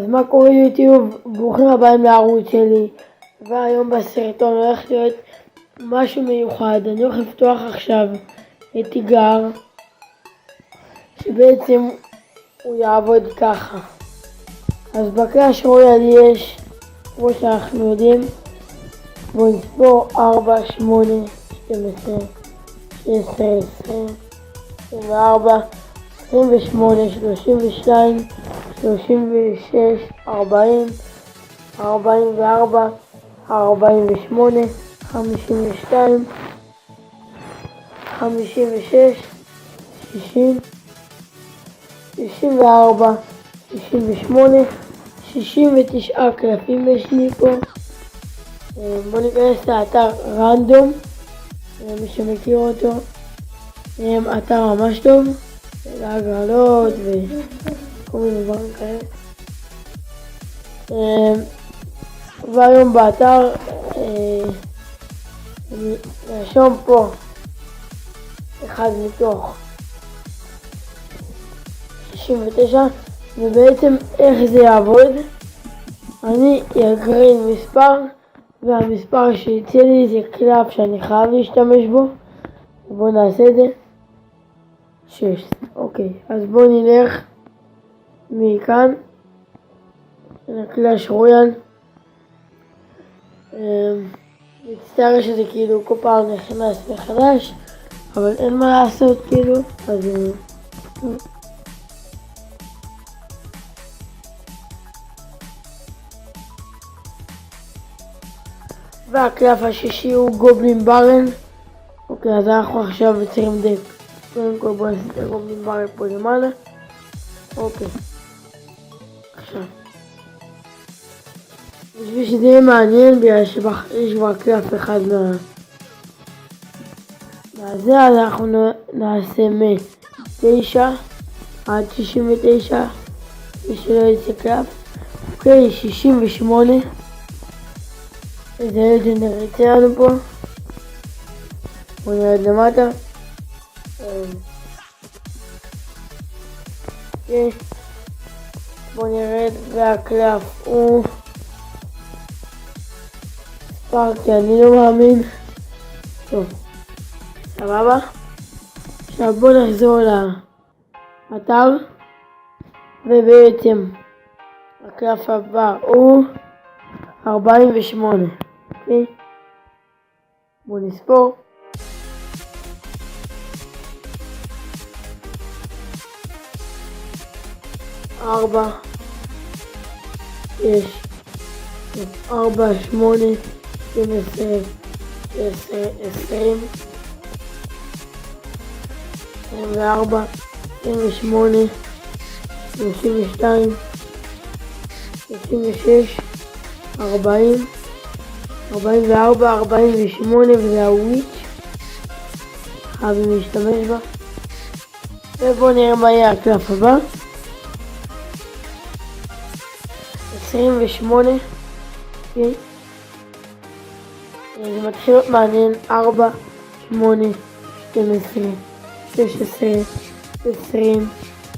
מה קורה יוטיוב? ברוכים הבאים לערוץ שלי. והיום בסרטון הולך להיות משהו מיוחד. אני הולך לפתוח עכשיו את תיגר, שבעצם הוא יעבוד ככה. אז בקלאש רויאל יש, כמו שאנחנו יודעים, בואו נספור 4, 8, 12, 16, 20, 24, 28, 32, 36, 40, 44, 48, 52, 56, 60, 64, 68, 69 קלפים יש לי פה. בואו ניכנס לאתר רנדום, מי שמכיר אותו, אתר ממש טוב, להגרלות וכל מיני דברים כאלה. והיום באתר אני רשום פה אחד מתוך 69, ובעצם איך זה יעבוד, אני אקרין מספר, והמספר שיצא לי זה קלף שאני חייב להשתמש בו. בואו נעשה את זה. 6. אוקיי, אז בואו נלך מכאן לקלאש רויאל. מצטער שזה כאילו כל פעם נכנס מחדש, אבל אין מה לעשות כאילו, אז והקלף השישי הוא גובלין ברן. אוקיי, אז אנחנו עכשיו צריכים דק. קודם כל בואו נשים את הגובלין ברן פה למעלה. אוקיי, עכשיו בשביל שזה יהיה מעניין, בגלל שיש כבר קלף אחד מהזה, אז אנחנו נעשה מ-9 עד 69 ושלא יצא קלף. אוקיי, 68, איזה לג'נדרי יצא לנו פה. בואו נרד למטה. אוקיי, בואו נרד, והקלף הוא ספארקי, אני לא מאמין. טוב, סבבה. עכשיו בואו נחזור לאתר, ובעצם הקלף הבא הוא 48. אוקיי, בואו נספור. 4, 6, 4, 8, 12, 10, 20, 24, 28, 32, 36, 40, 44, 48, וזה הוויץ', חייבים להשתמש בה. ובואו נראה מה יהיה הקלף הבא. 28, אוקיי. זה מתחיל להיות מעניין. 4, 8, 12, 16, 20,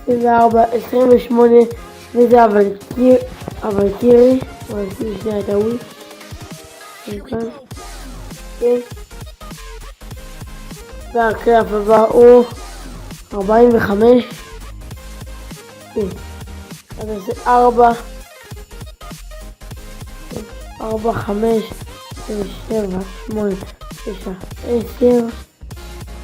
24, 28, וזה הוולקירי, שנייה את הוויץ'. אוקיי. והקלף הבא הוא 45. אוקיי. אז זה 4, 5, 7, 8, 9, 10,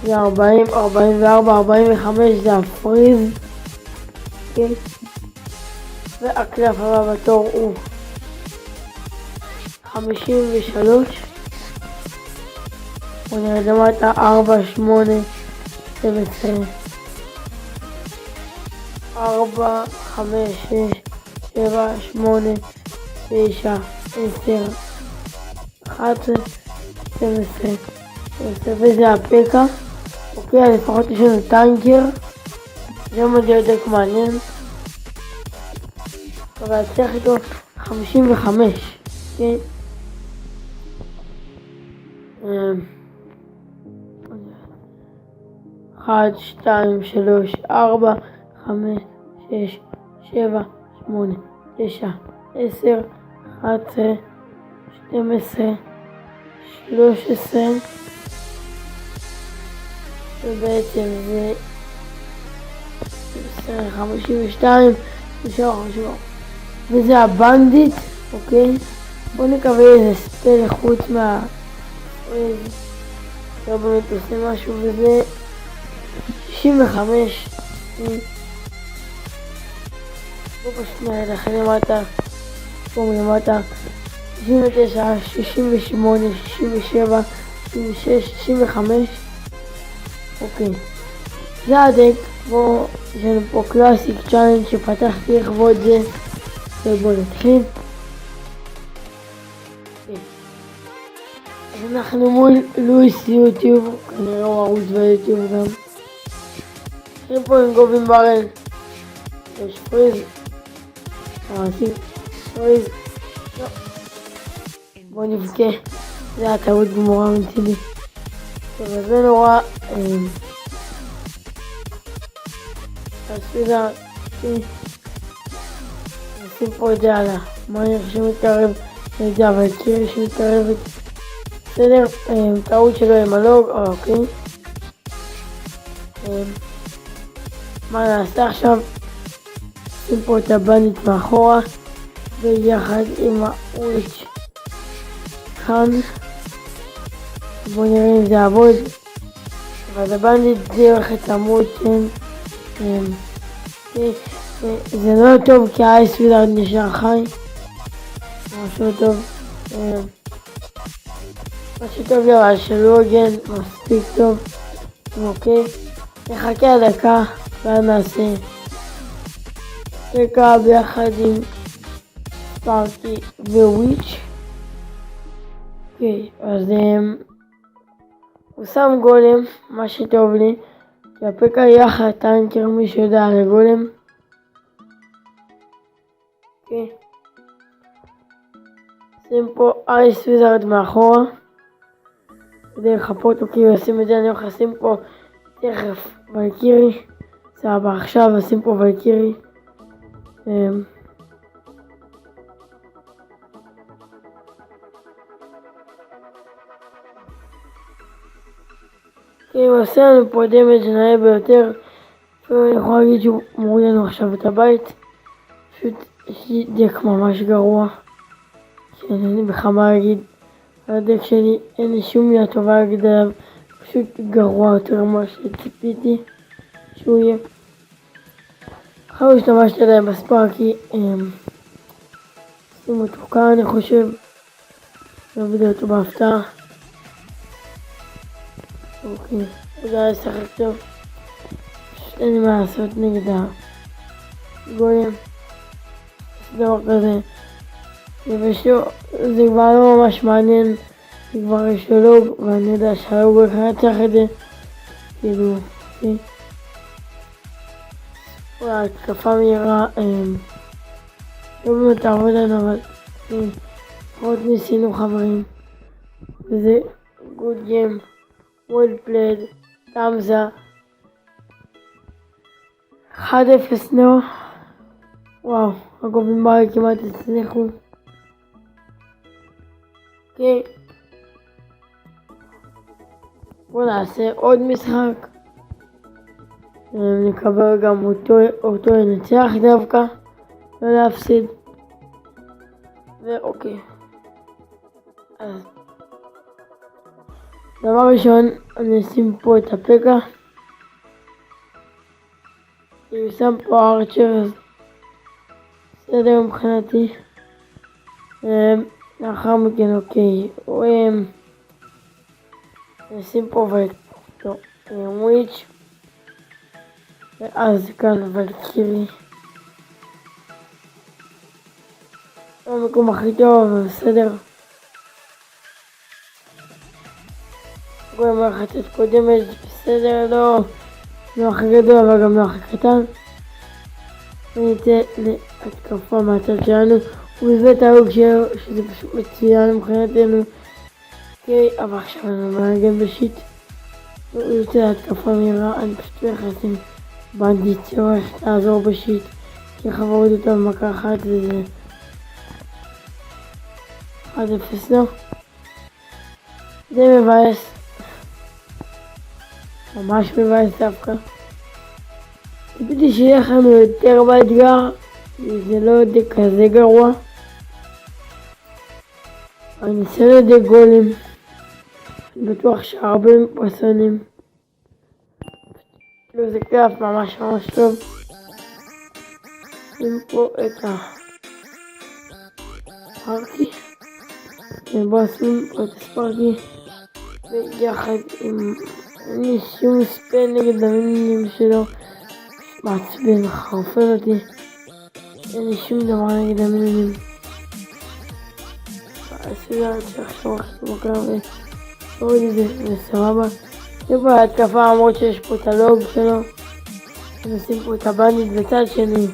זה 40, 44, 45, זה הפריז. אוקיי. והקלף הבא בתור הוא 53. בואו נרד למטה. 4, 8, 12, 4, 5, 6, 7, 8, 9, 10, 11, 12, 12, וזה הפקה. אוקיי, אז לפחות יש לנו טנקר, זה מודל דק מעניין, אבל צריך איתו 55. אוקיי, 1, 2, 3, 4, 5, 6, 7, 8, 9, 10, 11, 12, 13, ובעצם זה 52, נשאר 50, וזה הבנדיט, אוקיי? בואו נקווה איזה ספל חוץ מה... לא באמת עושה משהו, וזה 65. בואו פשוט נרד לכם למטה, פה מלמטה, 69, 68, 67, 66, 65. אוקיי, זה הדק. בואו, יש לנו פה קלאסיק צ'אלנג' שפתחתי לכבוד זה, ובואו נתחיל. אז אנחנו מול לואיס יוטיוב, כנראה הוא ערוץ ביוטיוב גם. נתחיל פה עם גובין ברל, יש פריז, פריז, בואו נבכה, זה היה טעות גמורה מצידי. טוב, אז זה נורא, אז פיזר, נשים פה את זה על המייר שמתקרב, את זה אבל קירי שמתקרבת, בסדר, טעות שלו עם הלוג, אוקיי. מה נעשה עכשיו? נשים פה את הבנית מאחורה, ביחד עם הוויץ' כאן. בואו נראה אם זה יעבוד. אבל הבנית זה הולכת למות, זה לא טוב כי האייס וויזארד נשאר חי. ממש לא טוב. מה שטוב לי אבל שלא הוגן מספיק טוב. אוקיי. נחכה דקה ואז נעשה דקה ביחד עם ספארקי וויץ'. אוקיי, אז הוא שם גולם, מה שטוב לי, כי הפקה יחד טנקר, מי שיודע על הגולם. אוקיי. שים פה אייס וויזארד מאחורה, כדי לחפות אותו, כי עושים את זה, אני הולך לשים פה תכף ולקירי, סבבה, עכשיו עושים פה ולקירי. הוא עושה לנו פה דמג' נאה ביותר, ואני יכול להגיד שהוא מוריד לנו עכשיו את הבית. פשוט יש לי דק ממש גרוע, שאין לי בכמה להגיד על הדק שלי, אין לי שום מילה טובה להגיד עליו, פשוט גרוע יותר ממה שציפיתי שהוא יהיה. אחרי השתמשתי עליהם בספארקי, שימו אותו כאן, אני חושב, לא עובד אותו בהפתעה. אוקיי, הוא יודע לשחק טוב, אין לי מה לעשות נגד הגולם, זה דבר כזה, זה כבר לא ממש מעניין, זה כבר יש לו לוג, ואני יודע שהלוג הולך לנצח את זה, כאילו, אוקיי. אולי התקפה מהירה, לא באמת תעבוד לנו, אבל לפחות ניסינו חברים, וזה good game. well played, thumbs up. 1-0 נו. וואו, הגובים ברל כמעט הצליחו. אוקיי. בואו נעשה עוד משחק. נקבל גם אותו ינצח דווקא. לא להפסיד. ואוקיי. אז דבר ראשון, אני אשים פה את הפקה. אני שם פה ארצ'ר, אז בסדר מבחינתי. לאחר מכן, אוקיי, אני אשים פה וויץ' ואז כאן ולקירי. לא המקום הכי טוב, אבל בסדר. גולם הולך לתת פה דמג' בסדר, לא הכי גדול אבל גם לא הכי קטן. ונצא להתקפה מהצד שלנו, ובזבט ההוג שלו, שזה פשוט מצוין מבחינתנו. אוקיי, אבל עכשיו אני מנגן בשיט. הוא יוצא להתקפה מהירה, אני פשוט הולך לשים בנדיט שהולך לעזור בשיט. ככה הוריד אותו במכה אחת וזה 1-0 לו. זה מבאס. ממש מבאס דווקא. ציפיתי שיהיה לנו יותר באתגר, זה לא יודע כזה גרוע. אני אנסה לדעת גולים. אני בטוח שהרבה פרסונים. לא, זה קלף ממש טוב. שים פה את הספרקי. בוא שים פה את הספרקי. ויחד עם... אין לי שום ספן נגד המינים שלו. מעצבן, חרפן אותי. אין לי שום דבר נגד המינים. הסביבה שעכשיו הולכת במקרה והוריד את זה, וסבבה. זה פה ההתקפה למרות שיש פה את הלוג שלו. נשים פה את הבנדיט בצד שני.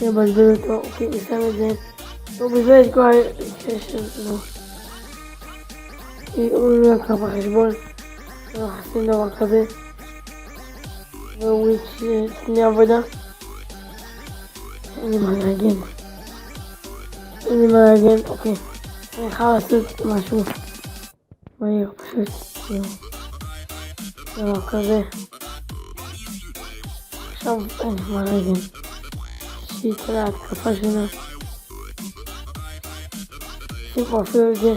נבזבז אותו, אוקיי, נסיים את זה. הוא בזבז את כל שיש לנו. הוא לא לקח בחשבון. אנחנו עושים דבר כזה. והוא שני עבודה. אין לי מה להגן. אוקיי. אני חייב לעשות משהו מהיר, פשוט. דבר כזה. עכשיו אין לי מה להגן. שיט על ההתקפה שלנו. שים פה אפילו את זה.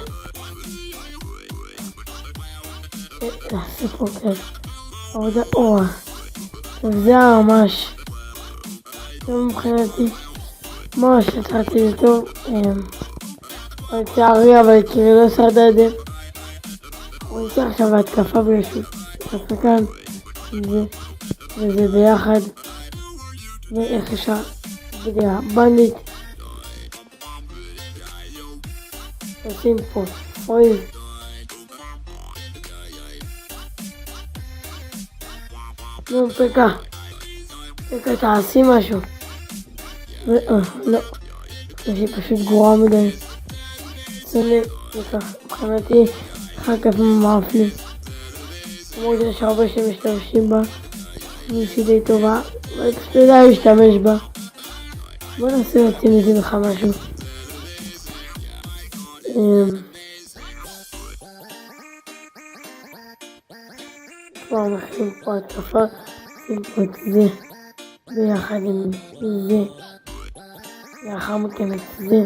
נעשה פה כאלה. עבודה אורה. זה היה ממש. זה מבחינתי. ממש התחלתי לטוב. לצערי אבל קירי לא שרדה את זה. הוא יצא עכשיו ההתקפה בגלל שחקן. וזה ביחד. ואיך אפשר. בגלל הבנדיט. עושים פה. אוי. נו, פקה, תעשי משהו. לא. היא פשוט גרועה מדי. סלב, וכך, מבחינתי, חכף ממאפלי. למרות שיש הרבה שמשתמשים בה. מישהי די טובה, אבל פשוט יודע להשתמש בה. בוא נעשה לשים את זה לך משהו. כבר מכין פה התקפה, שים פה את זה ביחד עם זה, לאחר מכן את זה.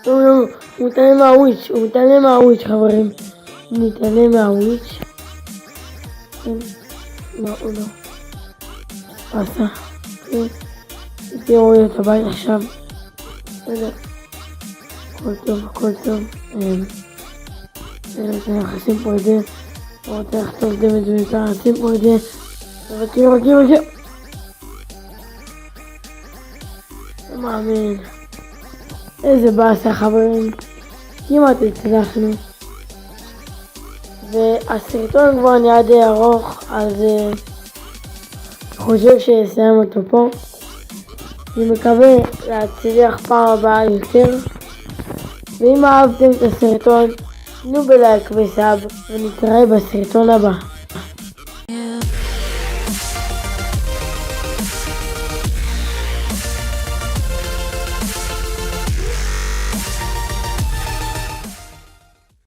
לא, הוא מתעלם מהוויץ' חברים, הוא מתעלם מהוויץ'. לא, הוא לא עשה, תראו את הבית עכשיו, בסדר, הכל טוב. אנחנו נשים פה את זה, אני רוצה לכתוב את זה מדויקה, נשים פה את זה, ותראו, לא מאמין, איזה באסה חברים, כמעט הצלחנו, והסרטון כבר נהיה די ארוך, אז חושב שיסיים אותו פה, אני מקווה להצליח פעם הבאה יותר, ואם אהבתם את הסרטון, תנו בלייק וסאב, ונתראה בסרטון הבא.